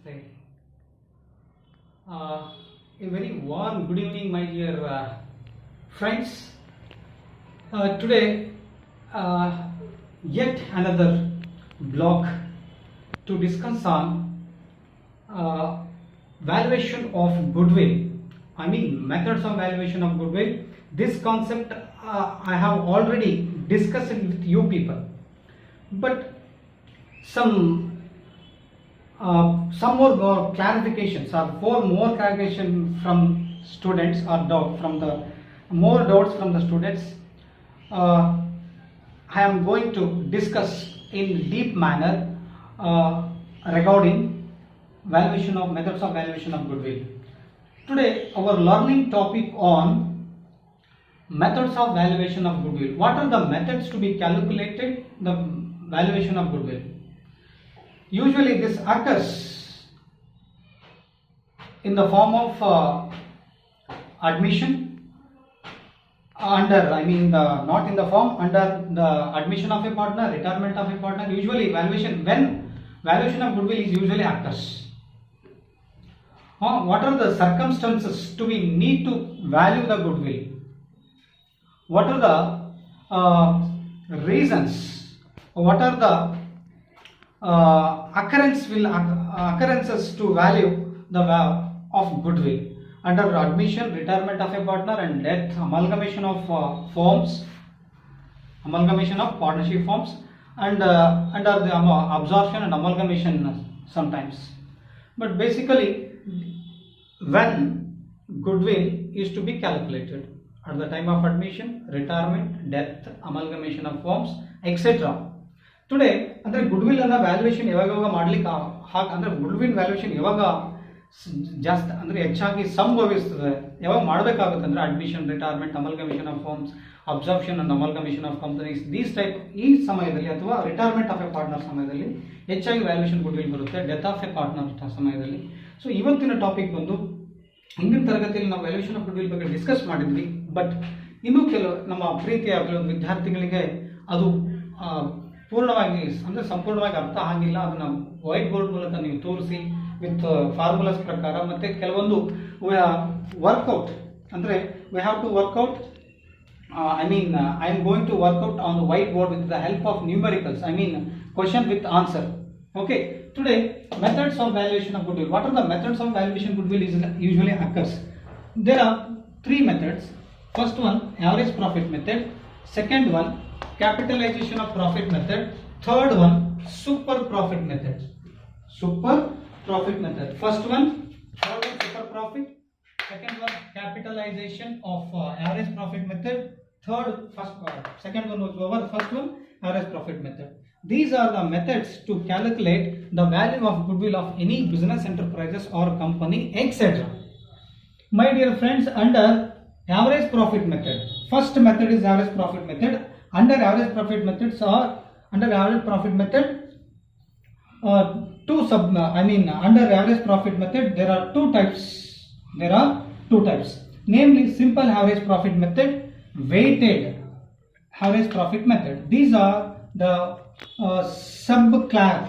Namaste. A very warm good evening, my dear friends. Today, yet another blog to discuss on valuation of goodwill. I mean, methods of valuation of goodwill. This concept I have already discussed it with you people, but some more clarifications or four more clarification from students or from the more doubts from the students. I am going to discuss in deep manner regarding valuation of methods of valuation of goodwill. Today our learning topic on methods of valuation of goodwill. What are the methods to be calculated the valuation of goodwill? Usually this occurs in the form of admission under, not in the form, under the admission of a partner, retirement of a partner. Usually valuation, when valuation of goodwill is usually occurs. What are the circumstances to be need to value the goodwill? What are the reasons? What are the occurrences to value the of goodwill under admission, retirement of a partner, and death, amalgamation of firms, amalgamation of partnership firms, and under the absorption and amalgamation sometimes. But basically, when goodwill is to be calculated at the time of admission, retirement, death, amalgamation of firms, etc. Today ಅಂದರೆ goodwill ಅನ್ನ valuation ಯಾವಾಗ ಮಾಡ್ಲಿಕ್ಕೆ ಅಂದರೆ goodwill valuation ಯಾವಾಗ ಜಾಸ್ತಿ ಅಂದರೆ ಹೆಚ್ಚಾಗಿ ಸಂಭವಿಸ್ತದೆ, ಯಾವಾಗ ಮಾಡಬೇಕಾಗುತ್ತೆ ಅಂದರೆ admission, retirement, ಅಮಲ್ಗಮೇಷನ್ of firms, absorption and ಅಮಲ್ಗಮೇಷನ್ of companies, these type ಈ ಸಮಯದಲ್ಲಿ ಅಥವಾ ರಿಟೈರ್ಮೆಂಟ್ ಆಫ್ ಎ ಪಾರ್ಟ್ನರ್ ಸಮಯದಲ್ಲಿ ಹೆಚ್ಚಾಗಿ ವ್ಯಾಲ್ಯೂಯೇಷನ್ ಗುಡ್ವಿಲ್ ಬರುತ್ತೆ, ಡೆತ್ ಆಫ್ ಎ ಪಾರ್ಟ್ನರ್ ಸಮಯದಲ್ಲಿ. ಸೊ ಇವತ್ತಿನ ಟಾಪಿಕ್ ಬಂದು ಹಿಂದಿನ ತರಗತಿಯಲ್ಲಿ ನಾವು ವ್ಯಾಲ್ಯೂಯೇಷನ್ ಆಫ್ ಗುಡ್ವಿಲ್ ಬಗ್ಗೆ ಡಿಸ್ಕಸ್ ಮಾಡಿದ್ವಿ. ಬಟ್ ಇನ್ನೂ ಕೆಲವು ನಮ್ಮ ಪ್ರೀತಿಯ ಕೆಲವು ವಿದ್ಯಾರ್ಥಿಗಳಿಗೆ ಅದು ಪೂರ್ಣವಾಗಿ ಅಂದರೆ ಸಂಪೂರ್ಣವಾಗಿ ಅರ್ಥ ಆಗಿಲ್ಲ. ಅದನ್ನು ವೈಟ್ ಬೋರ್ಡ್ ಮೂಲಕ ನೀವು ತೋರಿಸಿ ವಿತ್ ಫಾರ್ಮುಲಾಸ್ ಪ್ರಕಾರ ಮತ್ತು ಕೆಲವೊಂದು ವರ್ಕೌಟ್ ಅಂದರೆ we have to work out I am going to work out on the white board with the help of numericals, question with answer. Okay, today methods of valuation of goodwill. What are the methods of valuation goodwill is usually occurs? There are three methods. First one, average profit method. Second one, capitalization of profit method. Third one, super profit method. Super profit method. First one, super profit. Second one, capitalization of average profit method. Second one was over. First one, average profit method. These are the methods to calculate the value of goodwill of any business enterprises or company, etc. My dear friends, under average profit method, first method is average profit method. Under average profit methods or under average profit method, under average profit method there are two types. Namely, simple average profit method, weighted average profit method. These are the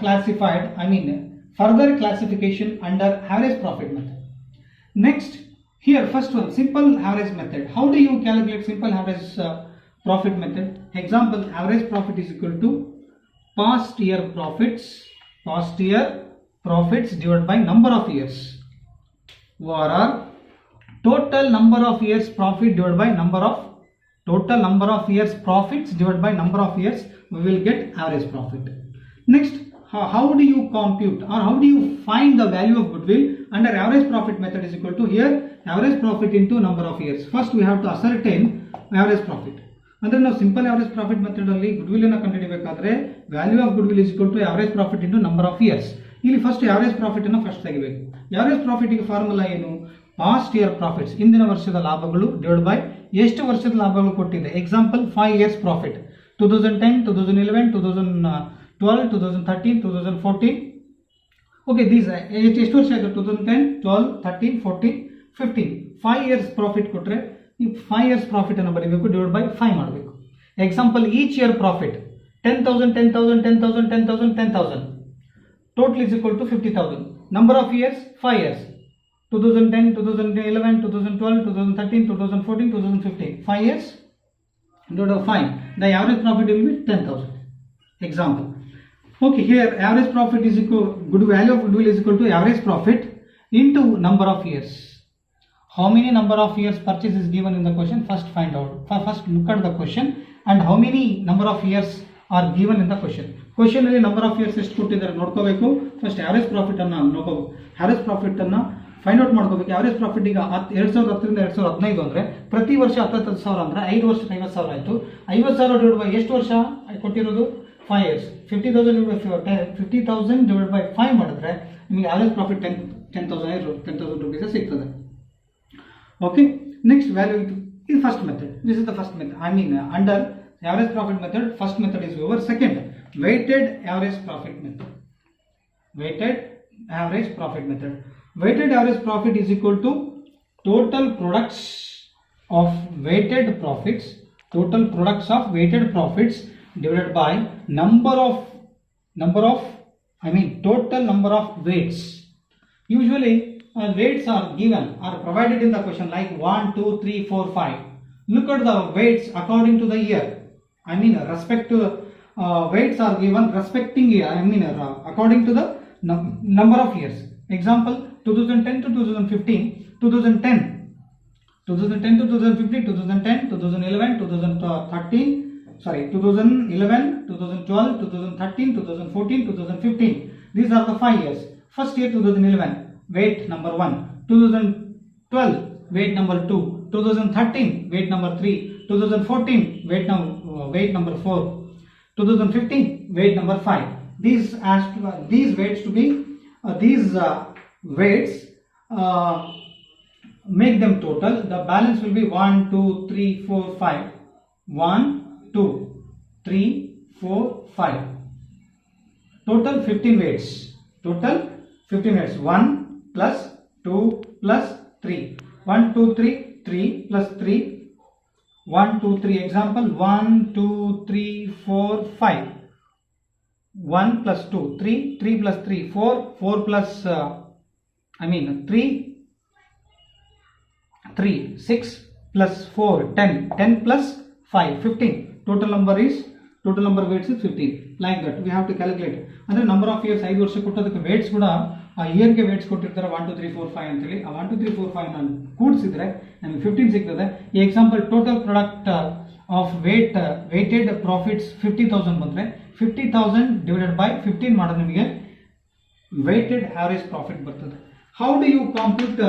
classified, further classification under average profit method. Next, here first one, simple average method. How do you calculate simple average profit method? Example, average profit is equal to past year profits divided by number of years, or total number of years profit divided by total number of years profits divided by number of years, we will get average profit. Next, how do you compute or how do you find the value of goodwill? Under average profit method is equal to, here average profit into number of years. First we have to ascertain average profit. ಅಂದರೆ ನಾವು simple average profit method ಅಲ್ಲಿ goodwill ಅನ್ನು ಕಂಡುಹಿಡಿಯಬೇಕಾದ್ರೆ value of goodwill is equal to average profit into number of years. ಇಲ್ಲಿ first average profit ಅನ್ನು first ತೆಗಿಬೇಕು. Average profit ಗೆ formula ಏನು? ಪಾಸ್ಟ್ ಇಯರ್ ಪ್ರಾಫಿಟ್ಸ್, ಹಿಂದಿನ ವರ್ಷದ ಲಾಭಗಳು ಡಿವೈಡ್ ಬೈ ಎಷ್ಟು ವರ್ಷದ ಲಾಭಗಳು ಕೊಟ್ಟಿದೆ. ಎಕ್ಸಾಂಪಲ್ 5 years ಪ್ರಾಫಿಟ್, 2010, 2011, 2012, 2013, 2014. ಓಕೆ, ದೀಸ್ ಎಷ್ಟು ವರ್ಷ ಆಯಿತು? 2010, 12, 13, 14, 15. 5 years ಪ್ರಾಫಿಟ್ ಕೊಟ್ಟರೆ ಈ 5 years ಪ್ರಾಫಿಟ್ ಅನ್ನು ಬರೀಬೇಕು, ಡಿವೈಡ್ ಬೈ 5 ಮಾಡಬೇಕು. Example, each year profit 10,000, 10,000, 10,000, 10,000, 10,000. total is equal to 50,000. Number of years 5 years. 2010, 2011, 2012, 2013, 2014, 2015. 5 years. Divided by 5. The average profit will be 10,000. Example. Okay, here average profit is equal, good value of goodwill is equal to average profit into number of years. How many number of years purchase is given in the question? First find out. First look at the question and how many number of years are given in the question. Question ಅಲ್ಲಿ number of years ಎಷ್ಟು ಕೊಟ್ಟಿದ್ದಾರೆ ನೋಡ್ಕೋಬೇಕು. First average profit ಅನ್ನ ನೋಡ್ಕೋಬೇಕು. Average profit ಅನ್ನ find out ಮಾಡ್ಕೋಬೇಕು. Average profit ಈಗ 2010 ರಿಂದ 2015 ಅಂದ್ರೆ ಪ್ರತಿ ವರ್ಷ 10,000 ಅಂದ್ರೆ 5 ವರ್ಷಕ್ಕೆ 50,000 ಆಯ್ತು. 50,000 ಡಿವೈಡ್ ಬೈ ಎಷ್ಟು ವರ್ಷ ಕೊಟ್ಟಿರೋದು 5 years. 50,000 ಡಿವೈಡ್ ಬೈ 5 ಮಾಡಿದ್ರೆ ನಿಮಗೆ ಆವರೇಜ್ ಪ್ರಾಫಿಟ್ 10,000 rupees ಸಿಗ್ತದೆ. Okay, next value is first method. This is the first method. I mean under average profit method, first method is over. Second, weighted average profit method. Weighted average profit method. Weighted average profit is equal to total products of weighted profits. Total products of weighted profits divided by total number of weights. Usually weights are given or provided in the question like 1, 2, 3, 4, 5. Look at the weights according to the year. I mean respect to weights are given respecting year. I mean according to the number of years. Example 2010 to 2015, 2010 to 2015, 2010, 2011, 2013, 2011, 2012, 2013, 2014, 2015. These are the 5 years. First year 2011. Weight number 1, 2012 weight number 2, 2013 weight number 3, 2014 weight number 4, 2015 weight number 5. These weights to be weights make them total. The balance will be 1, 2, 3, 4, 5. 1, 2, 3, 4, 5. Total 15 weights. Total 15 weights. 1 plus 2 plus 3. 1, 2, 3, 3 plus 3. 1, 2, 3. Example 1, 2, 3, 4, 5. 1 plus 2, 3, 3 plus 3, 4, 4 plus 3, 6 plus 4, 10, 10 plus 5, 15. Total number weights is 15. Like that we have to calculate. Andre number of years 5 ವರ್ಷ ಕೊಟ್ಟದಕ್ಕೆ weights ಕೂಡ ಆ year ಗೆ weights ಕೊಟ್ಟಿರ್ತಾರೆ 1 2 3 4 5 ಅಂತ ಹೇಳಿ. ಆ 1 2 3 4 5 ನಾನು ಕೂಡಿಸಿದ್ರೆ ನಮಗೆ 15 ಸಿಗ್ತದೆ. ಈ example total product of weighted profits 50,000 ಬಂದ್ರೆ 50,000 ಡಿವೈಡೆಡ್ ಬೈ 15 ಮಾಡಿದ್ರೆ ನಿಮಗೆ weighted average profit ಬರ್ತದೆ. How do you compute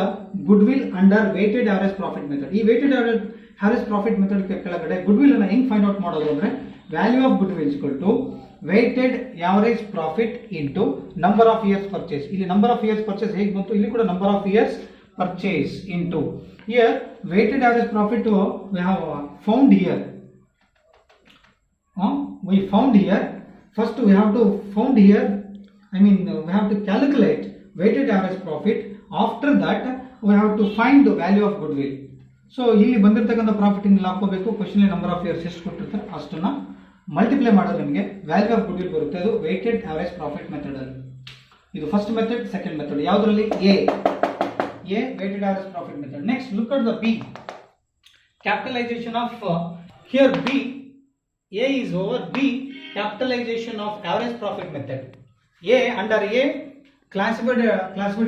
goodwill under weighted average profit method? ಈ weighted average profit method ಕೆಳಗಡೆ goodwill ಅನ್ನು ಹೆಂಗ್ ಫೈಂಡ್ ಔಟ್ ಮಾಡೋದು ಅಂದ್ರೆ value of goodwill is equal to weighted average profit into number of years purchase. ಇಲ್ಲಿ number of years purchase ಹೇಗೆ ಬಂತು, ಇಲ್ಲಿ ಕೂಡ number of years purchase into here weighted average profit we have found here. We found here. First we have to found here. We have to calculate weighted average profit. After that we have to find the value of goodwill. So ಇಲ್ಲಿ ಬಂದಿರತಕ್ಕಂತ profit ಇಂದ ಹಾಕೋಬೇಕು. Question ಅಲ್ಲಿ number of years ಎಷ್ಟು ಕೊಟ್ಟಿರ್ತಾರೆ ಅಷ್ಟನ್ನ multiply ಮಾಡಿದ್ರೆ ನಿಮಗೆ value of goodwill ಬರುತ್ತೆ. ಅದು weighted average profit ಮೆಥಡ್ ಅಲ್ಲಿ. ಇದು ಫಸ್ಟ್ ಮೆಥಡ್. ಸೆಕೆಂಡ್ ಮೆಥಡ್ ಯಾವುದರಲ್ಲಿ A weighted average profit method. Next look at the B, capitalization of here B, A is over B, capitalization of average profit method. A under A classified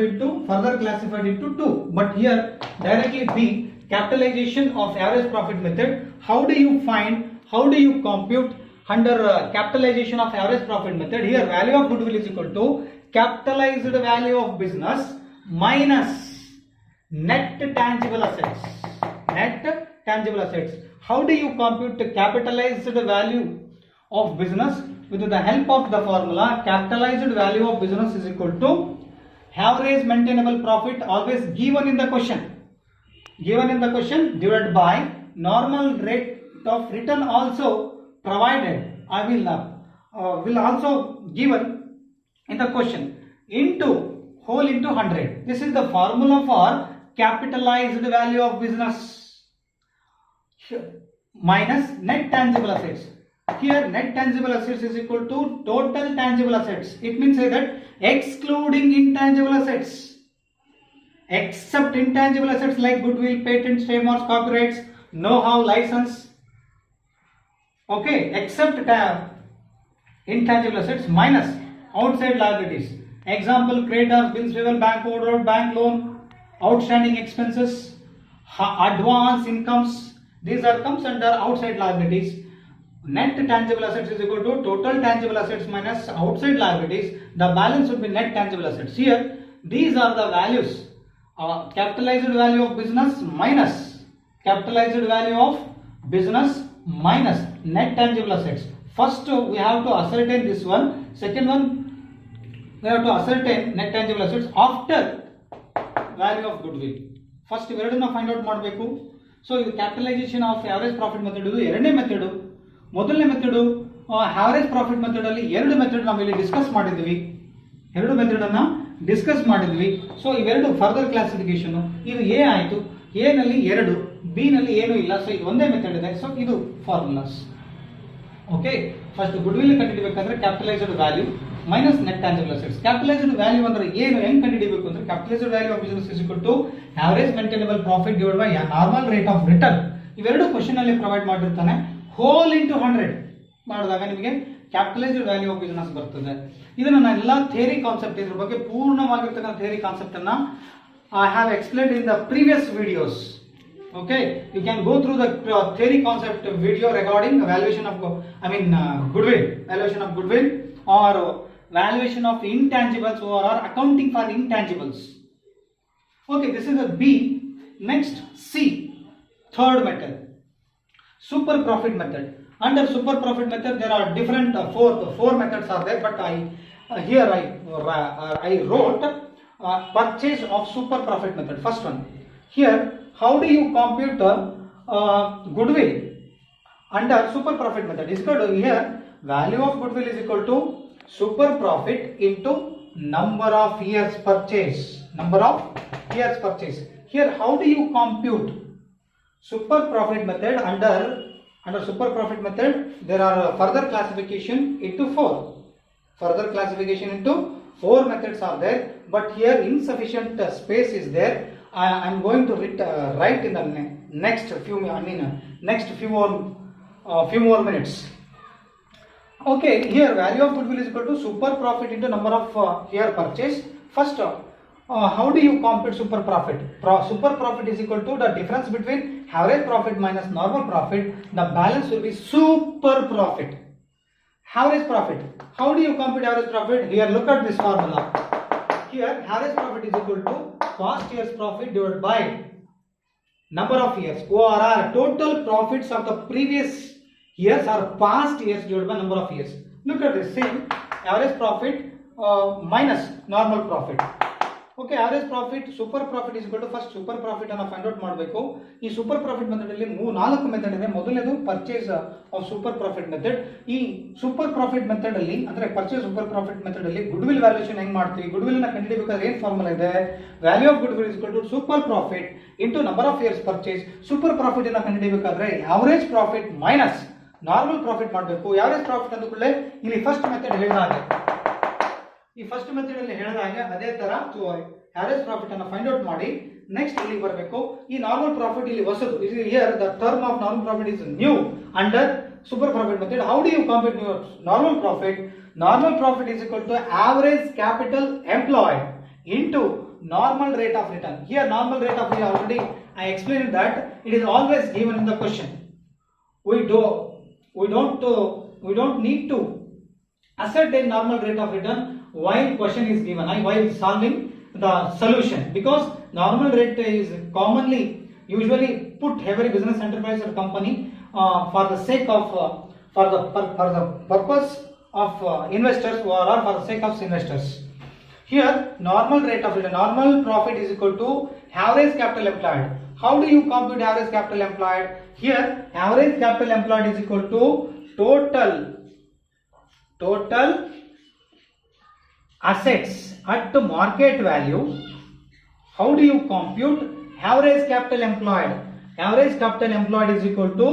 into further classified into 2, but here directly B, capitalization of average profit method. How do you compute under capitalization of average profit method? Here value of goodwill is equal to capitalized value of business minus net tangible assets. How do you compute capitalized value of business? With the help of the formula, capitalized value of business is equal to average maintainable profit, always given in the question divided by normal rate of return also provided. I will also given in the question into whole into 100. This is the formula for capitalized value of business minus net tangible assets. Here net tangible assets is equal to total tangible assets. It means that excluding intangible assets, except intangible assets like goodwill, patents, trademarks, copyrights, know-how, license. Okay, except intangible assets minus outside liabilities. Example, creditors, bills payable, bank order, bank loan, outstanding expenses, advance incomes. These are comes under outside liabilities. Net tangible assets is equal to total tangible assets minus outside liabilities. The balance would be net tangible assets. Here, these are the values. Capitalized value of business minus capitalized value of business minus net tangible assets. First, we have to ascertain this one. Second one, we have to ascertain net tangible assets after value of goodwill. First, ಇವೆರಡನ್ನ find out ಮಾಡಬೇಕು. So ಇದು capitalisation of average profit method. ಇದು ಎರಡನೇ method. ಮೊದಲನೇ method average profit method ಅಲ್ಲಿ ಎರಡು method ನಾವು ಇಲ್ಲಿ ಡಿಸ್ಕಸ್ ಮಾಡಿದ್ವಿ. ಎರಡು ಮೆಥಡ್ ಅನ್ನ ಡಿಸ್ಕಸ್ ಮಾಡಿದ್ವಿ. ಸೊ ಇವೆರಡು ಫರ್ದರ್ ಕ್ಲಾಸಿಫಿಕೇಶನ್. ಇದು ಎ ಆಯಿತು. ಎ ನಲ್ಲಿ 2, ಬಿ ನಲ್ಲಿ ಏನೂ ಇಲ್ಲ. ಸೊ ಇದು ಒಂದೇ ಮೆಥಡ್ ಇದೆ. ಸೊ ಇದು formulas. Okay, first goodwill ಕಂಡುಹಿಡಿಯಬೇಕಾದ್ರೆ capitalised value minus net tangible assets. Capitalised value ಅಂದ್ರೆ ಏನು, ಹೆಂಗ್ ಕಂಡುಹಿಡಿಯಬೇಕು ಅಂದ್ರೆ capitalised value of business is equal to average maintainable profit divide by normal rate of return. ಇವೆರಡು question ಅಲ್ಲಿ provide ಮಾಡಿರ್ತಾನೆ. Whole into 100 ಮಾಡಿದಾಗ ನಿಮಗೆ ಕ್ಯಾಪಿಟಲೈಸ್ಡ್ ವ್ಯಾಲ್ಯೂ ಆಫ್ ಬಿಸಿನೆಸ್ ಬರ್ತದೆ. ಇದನ್ನ ನಾನು ಎಲ್ಲ ಥಿಯರಿ ಕಾನ್ಸೆಪ್ಟ್ ಇದ್ರ ಬಗ್ಗೆ ಪೂರ್ಣವಾಗಿರ್ತಕ್ಕಂಥ ಥಿಯರಿ ಕಾನ್ಸೆಪ್ಟ್ ಅನ್ನ I have explained in the previous videos. Okay, you can go through the theory concept video regarding valuation of goodwill, valuation of goodwill or valuation of intangibles or accounting for intangibles. Okay, this is a B. Next, C, third method, super profit method. Under super profit method there are different four methods are there, but I wrote purchase of super profit method. First one, here how do you compute goodwill under super profit method? Is equal to, here value of goodwill is equal to super profit into number of years purchase. Number of years purchase. Here how do you compute super profit method? Under super profit method there are further classification into 4. Further classification into 4 methods are there, but here insufficient space is there. I am going to write in the next few more minutes. Okay, here value of goodwill is equal to super profit into number of year purchase. First, how do you compute super profit? Super profit is equal to the difference between average profit minus normal profit. The balance will be super profit. Average profit. How do you compute average profit? Here, look at this formula. Here, average profit is equal to past year's profit divided by number of years. ORR, total profits of the previous years or past years divided by number of years. Look at this. Same average profit minus normal profit. Okay, average profit, super profit is equal to first super profit ಅನ್ನು find out ಮಾಡಬೇಕು. ಈ super profit method ಅಲ್ಲಿ 4 method ಇದೆ. ಮೊದಲನೇದು purchase of super profit method. ಈ super profit method ಅಲ್ಲಿ ಅಂದ್ರೆ purchase super profit method ಅಲ್ಲಿ ಗುಡ್ ವಿಲ್ ವ್ಯಾಲ್ಯೂಯೇಷನ್ ಹೆಂಗ್ ಮಾಡ್ತೀವಿ? ಗುಡ್ ವಿಲ್ ನ ಕಂಡುಹಿಡಿಯಬೇಕಾದ್ರೆ ಏನ್ ಫಾರ್ಮುಲಾ ಇದೆ? Value of goodwill is equal to super profit into number of years purchase. Super profit ಅನ್ನ ಕಂಡುಹಿಡಿಯಬೇಕಾದ್ರೆ average profit minus normal profit ಮಾಡಬೇಕು. ಆವರೇಜ್ ಪ್ರಾಫಿಟ್ ಅಂದ ಕೂಡಲೇ ಇಲ್ಲಿ ಫಸ್ಟ್ ಮೆಥಡ್ ಹೇಳಿದಾಗ ಈ ಫಸ್ಟ್ ಮೆಥಡ್ ಅಲ್ಲಿ ಹೇಳಿದಾಗ ಅದೇ ತರ ಆವರೇಜ್ ಪ್ರಾಫಿಟ್ ಅನ್ನು ಫೈಂಡ್ ಔಟ್ ಮಾಡಿ ನೆಕ್ಸ್ಟ್ ಇಲ್ಲಿ ಬರಬೇಕು. ಈ ನಾರ್ಮಲ್ ಪ್ರಾಫಿಟ್ ಇಲ್ಲಿ ಹೊಸದು. Here the term of normal profit is new under super profit method. How do you compute your normal profit? Normal profit is equal to average capital employed into normal rate of return. Here normal rate of return, already I explained that it is always given in the question. We don't need to ascertain normal rate of return while question is given, while solving the solution, because normal rate is commonly usually put every business enterprise or company for the sake of for the purpose of investors or for the sake of investors. Here normal rate of return, normal profit is equal to average capital employed. How do you compute average capital employed? Here average capital employed is equal to total assets at market value. How do you compute average capital employed? Average capital employed is equal to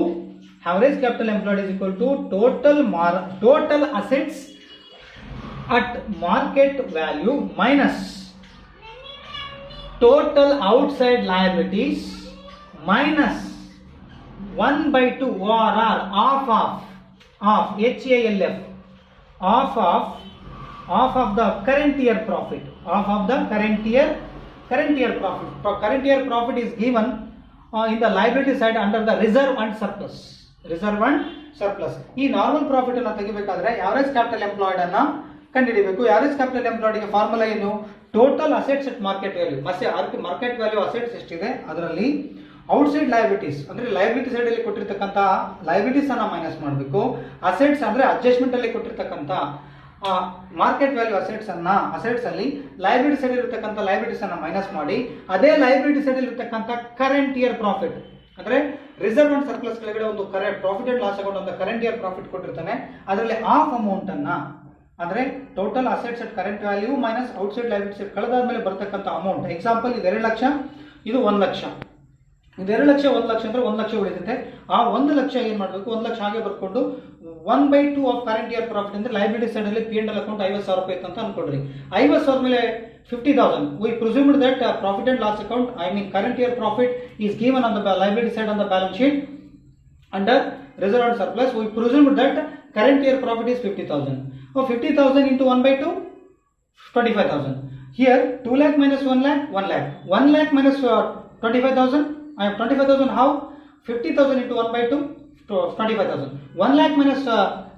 Average capital employed is equal to total assets at market value minus total outside liabilities minus 1 by 2 ORR of HALF of the current year profit, current year profit is given in the liability side under the reserve and surplus. ಈ normal profit ಅನ್ನು ತೆಗಿಬೇಕಾದ್ರೆ average capital employed ಅನ್ನ ಕಂಡುಹಿಡಿಯಬೇಕು. Average capital employed ಗೆ formula ಏನು? Total assets at market value. Market value assets ಎಷ್ಟಿದೆ ಅದರಲ್ಲಿ outside liabilities ಅಂದ್ರೆ liability side ಅಲ್ಲಿ ಕೊಟ್ಟಿರ್ತಕ್ಕಂಥ ಲಯಬಿಲಿಟೀಸ್ ಅನ್ನ ಮೈನಸ್ ಮಾಡಬೇಕು. ಅಸೆಟ್ಸ್ ಅಂದ್ರೆ ಅಡ್ಜಸ್ಟ್ಮೆಂಟ್ ಅಲ್ಲಿ ಕೊಟ್ಟಿರ್ತಕ್ಕಂಥ ಮಾರ್ಕೆಟ್ ವ್ಯಾಲ್ಯೂ ಅಸೆಟ್ಸ್ ಅಲ್ಲಿ ಲಯಬಿಲಿಟಿ ಸೈಡ್ ಇರತಕ್ಕಂಥ ಲಯಬಿಲಿಟೀಸ್ ಅನ್ನ ಮೈನಸ್ ಮಾಡಿ ಅದೇ ಲಯಬಿಲಿಟಿ ಸೈಡ್ ಇರತಕ್ಕಂಥ ಕರೆಂಟ್ ಇಯರ್ ಪ್ರಾಫಿಟ್ ಅಂದ್ರೆ ರಿಸರ್ವ್ ಅಂಡ್ ಸರ್ಪ್ಲಸ್ ಕೆಳಗಡೆ ಒಂದು ಪ್ರಾಫಿಟ್ ಅಂಡ್ ಲಾಸ್ ಅಕೌಂಟ್ ಅಂತ ಕರೆಂಟ್ ಇಯರ್ ಪ್ರಾಫಿಟ್ ಕೊಟ್ಟಿರ್ತಾನೆ. ಅದರಲ್ಲಿ ಆಫ್ ಅಮೌಂಟ್ ಅನ್ನ ಅಂದ್ರೆ total assets at current value minus outside liabilities ಕಳೆದಾದ್ಮೇಲೆ ಬರ್ತಕ್ಕಂಥ ಅಮೌಂಟ್. ಎಕ್ಸಾಂಪಲ್ ಇದು 2 ಲಕ್ಷ, ಇದು 1 ಲಕ್ಷ. ಇದು 2 ಲಕ್ಷ 1 ಲಕ್ಷ ಅಂದ್ರೆ 1 ಲಕ್ಷ ಉಳಿತೈತೆ. ಆ 1 ಲಕ್ಷ ಏನ್ ಮಾಡಬೇಕು? 1 ಲಕ್ಷ ಹಾಗೆ ಬರ್ಕೊಂಡು 1/2 ಆಫ್ ಕರೆಂಟ್ ಇಯರ್ ಪ್ರಾಫಿಟ್ ಅಂದ್ರೆ ಲಯಬಿಲಿಟಿ ಸೈಡ್ ಅಲ್ಲಿ P&L ಅಕೌಂಟ್ 50,000 ರೂಪಾಯಿ ಅಂತ ಅನ್ಕೊಳ್ರಿ. 50,000 ಮೇಲೆ 50,000 we presumed that profit and loss account current year profit is given on the liability side on the balance sheet under reserve and surplus. We presumed that current year profit is 50,000. 50,000 into 1/2 25,000. Here 2 lakh minus 1 lakh 1 lakh. 1 lakh minus 25,000. I have 25,000. How? 50,000 into 1/2 25,000. 1 lakh minus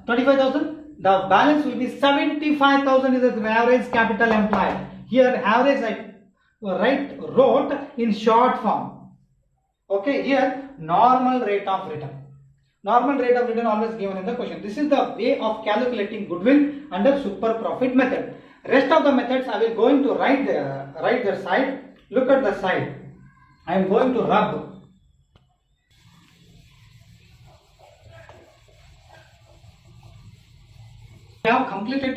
25,000. The balance will be 75,000 is the average capital employed. Here average I wrote in short form. Okay, here normal rate of return. Normal rate of return always given in the question. This is the way of calculating goodwill under super profit method. Rest of the methods I will going to write their side. Look at the side. I am going to rub. We have completed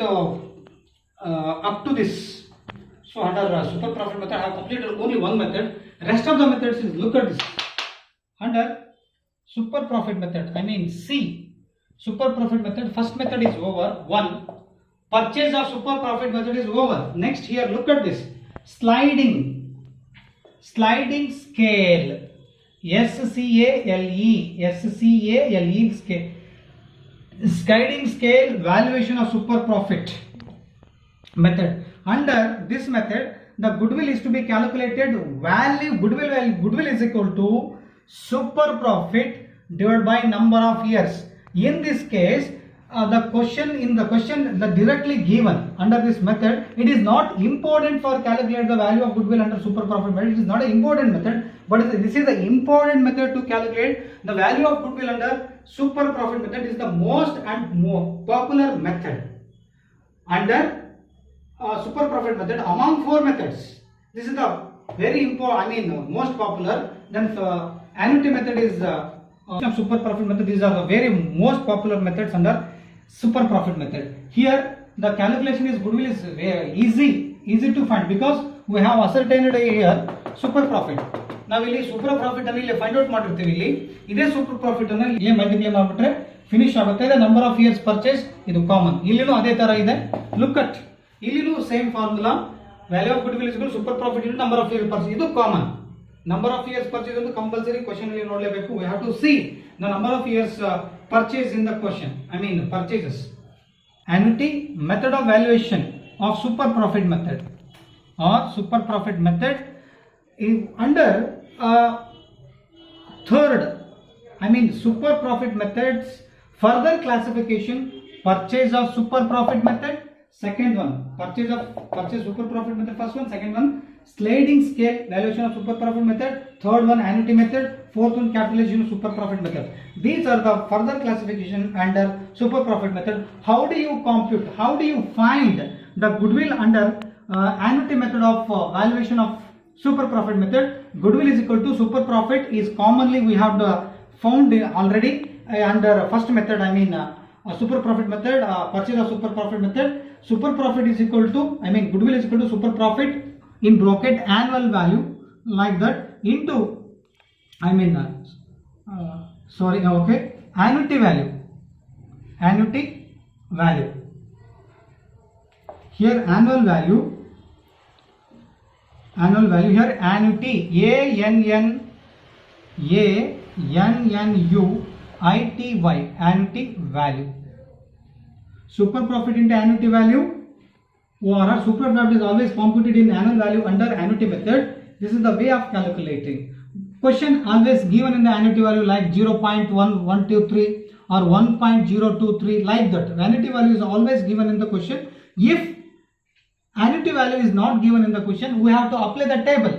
up to this. So under super profit method I have completed only one method. Rest of the methods is look at this. Under super profit method C. Super profit method first method is over. 1. Purchase of super profit method is over. Next here look at this. Sliding scale. SCALE scale. Sliding scale valuation of super profit method. Under this method the goodwill is to be calculated. Goodwill is equal to super profit divided by number of years. In this case the question directly given under this method, it is not important for calculate the value of goodwill under super profit method. It is not an important method, but this is the important method to calculate the value of goodwill under super profit method. Is the most and more popular method under super profit method among 4 methods. This is the very important, most popular. Then annuity method is super profit method. These are the very most popular methods under super profit method. Here the calculation is goodwill is easy to find because we have ascertained here super profit. ನಾವು ಇಲ್ಲಿ super profit ಅನ್ನು ಇಲ್ಲಿ find out ಮಾಡಿರ್ತೀವಿ. ಇಲ್ಲಿ ಇದೇ super profit ಅನ್ನು ಇಲ್ಲಿ multiply ಮಾಡಿಬಿಟ್ರೆ ಫಿನಿಶ್ ಆಗುತ್ತೆ. ಇದೆ ನಂಬರ್ ಆಫ್ ಇಯರ್ಸ್ ಪರ್ಚೇಸ್, ಇದು ಕಾಮನ್. ಇಲ್ಲಿನೂ ಅದೇ ತರ ಇದೆ. ಲುಕ್ ಅಟ್ ಇಲ್ಲಿನೂ same formula. Value of goodwill is super profit into number of years purchase. ಇದು common. Number of years purchase ಒಂದು ಕಂಪಲ್ಸರಿ ಕ್ವಶನ್ ಅಲ್ಲಿ ನೋಡಲೇಬೇಕು. We have to see the number of years purchase in the question. Purchases. Annuity method of valuation of super profit method or super profit method is under third. Super profit methods further classification. Purchase of super profit method. Second one, purchase super profit method. First one. Second one, sliding scale valuation of super profit method. Third one, annuity method. Fourth one, capitalization of super profit method. These are the further classification under super profit method. How do you compute? How do you find the goodwill under annuity method of valuation of super profit method? Goodwill is equal to super profit is commonly we have found already under first method. Super profit method, purchase of super profit method. Super profit is equal to goodwill is equal to super profit in bracket annual value like that into annuity value. Here annual value here annuity, ANNUITY, annuity value. Super profit into annuity value, or super profit is always computed in annual value under annuity method. This is the way of calculating. Question always given in the annuity value like 0.1123 or 1.023, like that. Annuity value is always given in the question. If annuity value is not given in the question, we have to apply the table.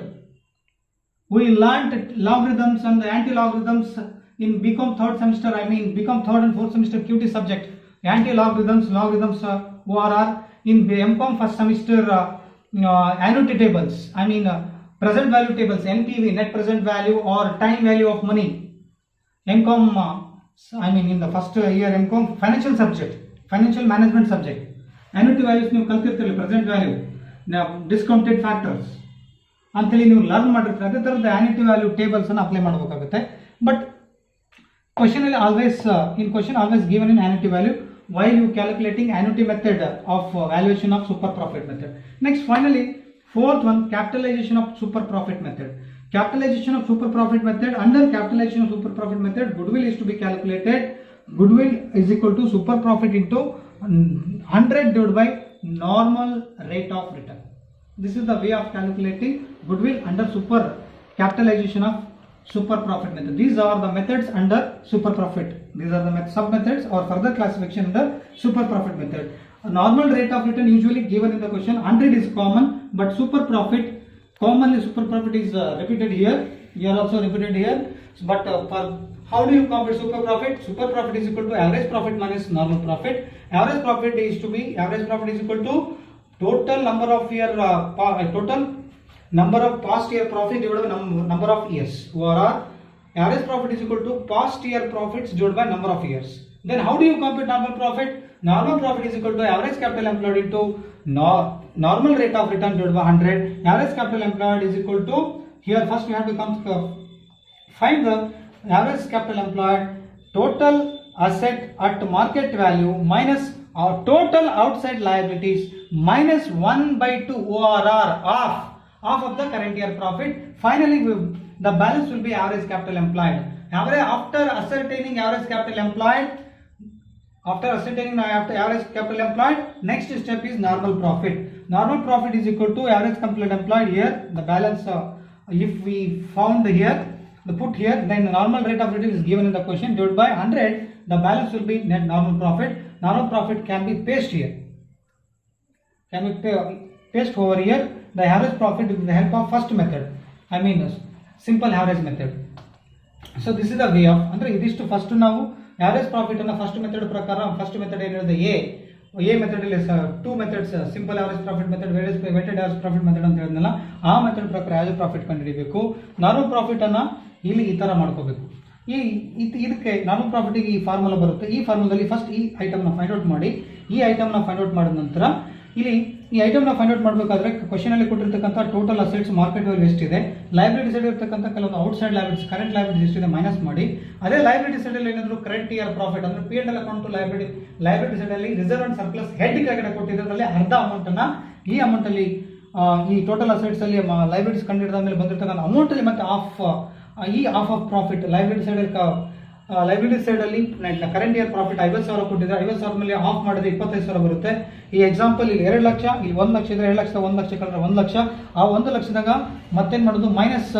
We learnt logarithms and anti-logarithms in BCom third semester, BCom third and fourth semester QT subject. Anti-logarithms, logarithms, ORR. In MCom first semester, annuity tables, present value tables, NPV, net present value, or time value of money. MCom, in the first year MCom financial subject, financial management subject. Annuity values ನೀವು ಕಲ್ತಿರ್ತೀರಲ್ಲ, present value, discounted factors ಅಂತೇಳಿ ನೀವು learn ಮಾಡಿರ್ತೀರ. ಅದೇ ಥರದ annuity value tables ಅನ್ನು apply ಮಾಡಬೇಕಾಗುತ್ತೆ. But question ಅಲ್ಲಿ always given in annuity value while you calculating annuity method of valuation of super profit method. Next, finally, fourth one, capitalization of super profit method. Capitalization of super profit method. Under capitalization of super profit method, goodwill is to be calculated. Goodwill is equal to super profit into 100 divided by normal rate of return. This is the way of calculating goodwill under super capitalization of super profit method. These are the methods under super profit. These are the sub methods or further classification under super profit method. A normal rate of return usually given in the question. 100 is common, but super profit, commonly super profit is repeated here. Here also repeated here. But for how do you compute super profit? Super profit is equal to average profit minus normal profit. Average profit is equal to total number of year total number of past year profit divided by number of years, or average profit is equal to past year profits divided by number of years. Then how do you compute normal profit? Normal profit is equal to average capital employed into normal rate of return divided by 100. Average capital employed is equal to, here first we have to find the average capital employed, total asset at market value minus our total outside liabilities minus 1/2 ORR half of the current year profit. Finally, the balance will be average capital employed. After ascertaining average capital employed, next step is normal profit. Normal profit is equal to average capital employed. Here the balance, if we found here, put here, then the normal rate of return is given in the question, divided by 100. The balance will be net normal profit. Normal profit can be pasted here. Paste over here the average profit with the help of first method, simple average method. So this is the way of, ಅಂದ್ರೆ ಇದಿಷ್ಟು first ನಾವು average profit ಅನ್ನು first method ಪ್ರಕಾರ, first method ಏನು ಹೇಳಿದೆ, A method ಅಲ್ಲಿ two methods, simple average profit method, weighted average profit method ಅಂತ ಹೇಳಿದ್ನಲ್ಲ, ಆ ಮೆಥಡ್ ಪ್ರಕಾರ ಆವರೇಜ್ ಪ್ರಾಫಿಟ್ ಕಂಡುಹಿಡಿಯಬೇಕು. ನಾರ್ಮಲ್ ಪ್ರಾಫಿಟ್ ಅನ್ನ ಇಲ್ಲಿ ಈ ತರ ಮಾಡ್ಕೋಬೇಕು. ಇದಕ್ಕೆ ನಾರ್ಮಲ್ ಪ್ರಾಫಿಟ್ಗೆ ಈ ಫಾರ್ಮುಲಾ ಬರುತ್ತೆ. ಈ ಫಾರ್ಮುಲಾದಲ್ಲಿ ಫಸ್ಟ್ ಈ ಐಟಮ್ನ ಫೈಂಡ್ ಔಟ್ ಮಾಡಿ, ಈ ಐಟಮ್ನ ಫೈಂಡ್ ಔಟ್ ಮಾಡಿದ ನಂತರ ಇಲ್ಲಿ ಈ ಐಟಮ್ನ ಫೈಂಡ್ ಔಟ್ ಮಾಡಬೇಕಾದ್ರೆ ಕ್ವಶನ್ ಅಲ್ಲಿ ಕೊಟ್ಟಿರ್ತಕ್ಕಂಥ ಟೋಟಲ್ ಅಸೆಟ್ಸ್ ಮಾರ್ಕೆಟ್ ವ್ಯಾಲ್ಯೂ ಎಷ್ಟಿದೆ, ಲೈಬ್ರರಿ ಸೈಡ್ ಇರತಕ್ಕಂಥ ಕೆಲವೊಂದು ಔಟ್ಸೈಡ್ ಲೈಬ್ರರೀಸ್, ಕರೆಂಟ್ ಲೈಬ್ರರೀಸ್ ಎಷ್ಟಿದೆ ಮೈನಸ್ ಮಾಡಿ, ಅದೇ ಲೈಬ್ರರಿ ಸೈಡ್ ಅಲ್ಲಿ ಏನಾದರೂ ಕರೆಂಟ್ ಇಯರ್ ಪ್ರಾಫಿಟ್ ಅಂದ್ರೆ P&L ಅಕೌಂಟ್ ಲೈಬ್ರರಿ ಸೈಡ್ ಅಲ್ಲಿ ರಿಸರ್ವ್ ಅಂಡ್ ಸರ್ಪ್ಲಸ್ ಹೆಡ್ ಕೆಳಗಡೆ ಕೊಟ್ಟಿರೋದ್ರಲ್ಲಿ ಅರ್ಧ ಅಮೌಂಟ್ ಅನ್ನ ಈ ಅಮೌಂಟ್ ಅಲ್ಲಿ ಈ ಟೋಟಲ್ ಅಸೆಟ್ಸ್ ಅಲ್ಲಿ ಲೈಬ್ರರೀಸ್ ಕಂಡುಹಿಡಿದ ಮೇಲೆ ಬಂದಿರತಕ್ಕಂಥ ಅಮೌಂಟ್ ಅಲ್ಲಿ ಮತ್ತೆ ಆಫ್ ಪ್ರಾಫಿಟ್ ಲೈಬ್ರರಿ ಸೈಡ್ ಅಲ್ಲಿ ಕರೆಂಟ್ ಇಯರ್ ಪ್ರಾಫಿಟ್ 50,000 ಕೊಟ್ಟಿದ್ರೆ 50,000 ಮೇಲೆ ಆಫ್ ಮಾಡಿದ್ರೆ 25,000 ಬರುತ್ತೆ. ಈ ಎಕ್ಸಾಂಪಲ್ ಇಲ್ಲಿ 2 ಲಕ್ಷ, ಇಲ್ಲಿ 1 ಲಕ್ಷ ಇದ್ರೆ 2 ಲಕ್ಷ, 1 ಲಕ್ಷ ಕಳೆದ್ರೆ 1 ಲಕ್ಷ. ಆ 1 ಲಕ್ಷದಾಗ ಮತ್ತೇನ್ ಮಾಡೋದು, minus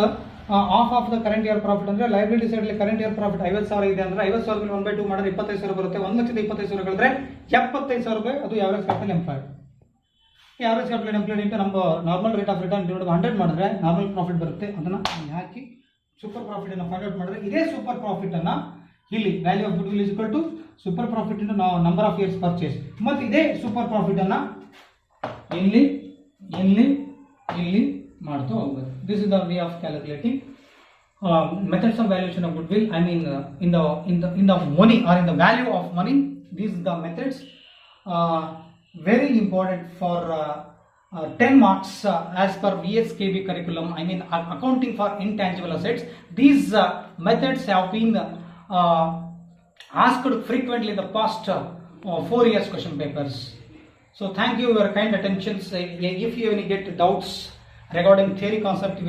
of the current year profit ಅಂದ್ರೆ ಲೈಬ್ರರಿ ಸೈಡ್ ಅಲ್ಲಿ ಕರೆಂಟ್ ಇಯರ್ ಪ್ರಾಫಿಟ್ 50,000 ಇದೆ ಅಂದ್ರೆ 50,000 ಮೇಲೆ 1/2 ಮಾಡಿದ್ರೆ 25,000 ಬರುತ್ತೆ. 1 ಲಕ್ಷದ 25,000 ಕಳೆದ್ರೆ 75,000 ರೂಪಾಯಿ, ಅದು ಆವರೇಜ್ ಕ್ಯಾಪಿಟಲ್ ಎಂಪ್ಲಾಯ್ಡ್. ಈ ಆವರೇಜ್ ಕ್ಯಾಪಿಟಲ್ ಎಂಪ್ಲಾಯ್ಡ್ ಇಂಟು ನಮ್ಮ normal rate of return divided 100 ಮಾಡಿದ್ರೆ ನಾರ್ಮಲ್ ಪ್ರಾಫಿಟ್ ಬರುತ್ತೆ. ಅದನ್ನ ಹಾಕಿ ಸೂಪರ್ ಪ್ರಾಫಿಟ್ ಅನ್ನು ಫೈಂಡ್ ಔಟ್ ಮಾಡಿದ್ರೆ ಇದೇ ಸೂಪರ್ ಪ್ರಾಫಿಟ್ ಅನ್ನ ಇಲ್ಲಿ value of goodwill is equal to super profit into number of years purchase. ಮತ್ತೆ ಇದೇ ಸೂಪರ್ ಪ್ರಾಫಿಟ್ ಅನ್ನ ಇಲ್ಲಿ ಮಾಡ್ತಾ ಹೋಗ್ಬೇಕು. This is the way of calculating methods of valuation of goodwill. In the money or in the value of money, these are the methods very important for 10 marks as per VSKB curriculum. Accounting for intangible assets. These methods have been asked frequently in the past 4 years question papers. So thank you for your kind attention. If you any get doubts regarding theory concept, you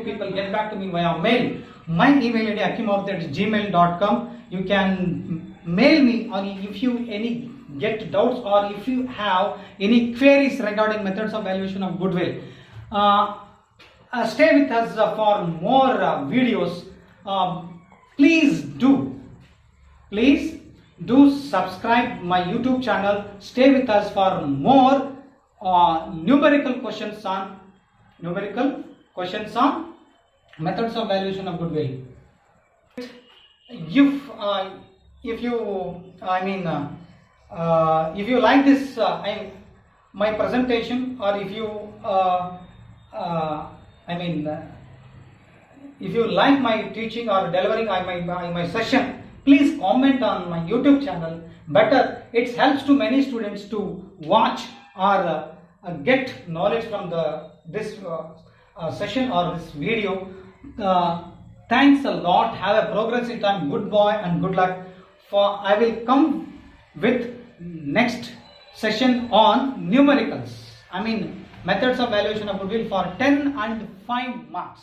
people get back to me via mail. My email ID akimorthy@gmail.com. You can mail me, or if you any get doubts or if you have any queries regarding methods of valuation of goodwill. Stay with us for more videos. Please do subscribe my YouTube channel. Stay with us for more numerical questions on methods of valuation of goodwill. If you like this my presentation, or if you like my teaching or delivering my session, please comment on my YouTube channel. Better, it helps to many students to watch or get knowledge from this session or this video. Thanks a lot. Have a progressive time. Good boy and good luck. I will come with next session on numericals. Methods of valuation of goodwill for 10 and 5 marks.